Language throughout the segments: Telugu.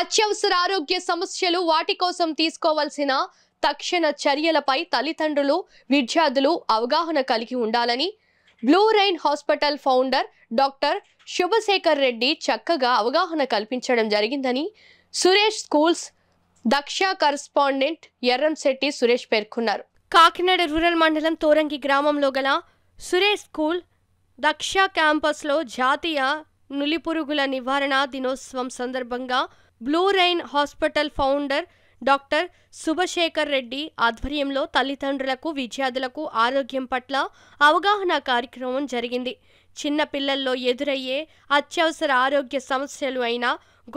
అత్యవసర ఆరోగ్య సమస్యలు వాటి కోసం తీసుకోవాల్సిన తక్షణ చర్యలపై తల్లిదండ్రులు విద్యార్థులు అవగాహన కలిగి ఉండాలని blue rain hospital founder doctor Subhashekar Reddy చక్కగా అవగాహన కల్పించడం జరిగిందని సురేష్ స్కూల్స్ దక్ష కరెస్పాండెంట్ ఎర్రంశెట్టి సురేష్ పేర్కొన్నారు. కాకినాడ రూరల్ మండలం తోరంగి గ్రామంలో గల సురేష్ స్కూల్ దక్ష క్యాంపస్లో జాతీయ నులిపురుగుల నివారణ దినోత్సవం సందర్భంగా blue rain hospital founder doctor Subhashekar Reddy ఆధ్వర్యంలో తల్లిదండ్రులకు విద్యార్థులకు ఆరోగ్యం పట్ల అవగాహన కార్యక్రమం జరిగింది. చిన్న పిల్లల్లో ఎదురయ్యే అత్యవసర ఆరోగ్య సమస్యలు అయిన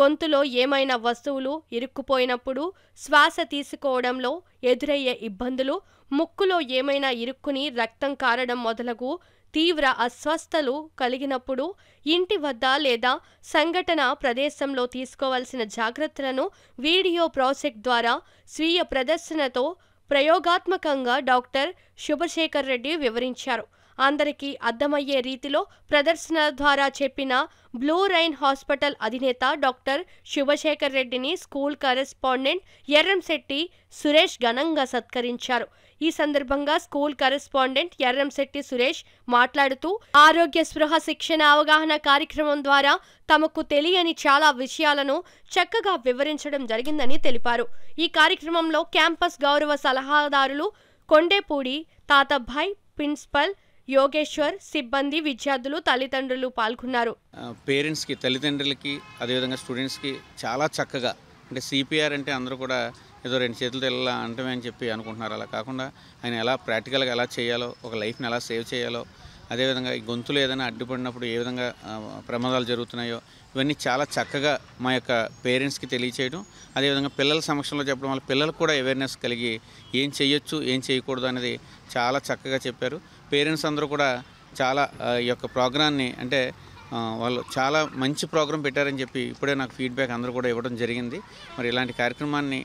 గొంతులో ఏమైనా వస్తువులు ఇరుక్కుపోయినప్పుడు, శ్వాస తీసుకోవడంలో ఎదురయ్యే ఇబ్బందులు, ముక్కులో ఏమైనా ఇరుక్కుని రక్తం కారడం మొదలగు తీవ్ర అస్వస్థతలు కలిగినప్పుడు ఇంటి వద్ద లేదా సంఘటన ప్రదేశంలో తీసుకోవాల్సిన జాగ్రత్తలను వీడియో ప్రాజెక్ట్ ద్వారా స్వీయ ప్రదర్శనతో ప్రయోగాత్మకంగా డాక్టర్ శుభశేఖర్ రెడ్డి వివరించారు. అందరికీ అర్థమయ్యే రీతిలో ప్రదర్శన ద్వారా చెప్పిన బ్లూ రైన్ హాస్పిటల్ అధినేత డాక్టర్ శుభశేఖర్ రెడ్డిని స్కూల్ కరెస్పాండెంట్ ఎర్రంశెట్టి సురేష్ ఘనంగా సత్కరించారు. ఈ సందర్భంగా స్కూల్ కరెస్పాండెంట్ ఎర్రంశెట్టి సురేష్ మాట్లాడుతూ ఆరోగ్య స్పృహ శిక్షణ అవగాహన కార్యక్రమం ద్వారా తమకు తెలియని చాలా విషయాలను చక్కగా వివరించడం జరిగిందని తెలిపారు. ఈ కార్యక్రమంలో క్యాంపస్ గౌరవ సలహాదారులు కొండేపూడి తాతభాయ్, ప్రిన్సిపల్ యోగేశ్వర్, సిబ్బంది, విద్యార్థులు, తల్లిదండ్రులు పాల్గొన్నారు. పేరెంట్స్కి, తల్లిదండ్రులకి, అదేవిధంగా స్టూడెంట్స్కి చాలా చక్కగా అంటే సిపిఆర్ అంటే అందరూ కూడా ఏదో రెండు చేతులతో ఎలా అంటమే అని చెప్పి అనుకుంటున్నారు. అలా కాకుండా ఆయన ఎలా ప్రాక్టికల్గా ఎలా చేయాలో, ఒక లైఫ్ని ఎలా సేవ్ చేయాలో, అదేవిధంగా ఈ గొంతులు ఏదైనా అడ్డుపడినప్పుడు ఏ విధంగా ప్రమాదాలు జరుగుతున్నాయో ఇవన్నీ చాలా చక్కగా మా యొక్క పేరెంట్స్కి తెలియచేయడం, అదేవిధంగా పిల్లల సమక్షంలో చెప్పడం వల్ల పిల్లలకు కూడా అవేర్నెస్ కలిగి ఏం చేయొచ్చు ఏం చేయకూడదు అనేది చాలా చక్కగా చెప్పారు. పేరెంట్స్ అందరూ కూడా చాలా ఈ యొక్క ప్రోగ్రాన్ని అంటే వాళ్ళు చాలా మంచి ప్రోగ్రాం పెట్టారని చెప్పి ఇప్పుడే నాకు ఫీడ్బ్యాక్ అందరూ కూడా ఇవ్వడం జరిగింది. మరి ఇలాంటి కార్యక్రమాన్ని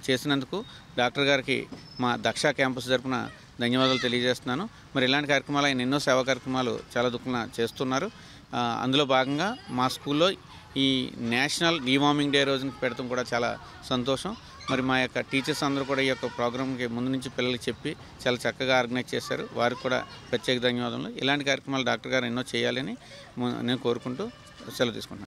చేసినందుకు డాక్టర్ గారికి మా దక్ష క్యాంపస్ తరపున ధన్యవాదాలు తెలియజేస్తున్నాను. మరి ఇలాంటి కార్యక్రమాలు ఆయన ఎన్నో సేవా కార్యక్రమాలు చాలా దుఃఖన చేస్తున్నారు. అందులో భాగంగా మా స్కూల్లో ఈ నేషనల్ డీవార్మింగ్ డే రోజున పెడతాం కూడా చాలా సంతోషం. మరి మా యొక్క టీచర్స్ అందరూ కూడా ఈ యొక్క ప్రోగ్రామ్కి ముందు నుంచి పిల్లలకి చెప్పి చాలా చక్కగా ఆర్గనైజ్ చేశారు. వారికి కూడా ప్రత్యేక ధన్యవాదాలు. ఇలాంటి కార్యక్రమాలు డాక్టర్ గారు ఎన్నో చేయాలని నేను కోరుకుంటూ సెలవు తీసుకుంటున్నాను.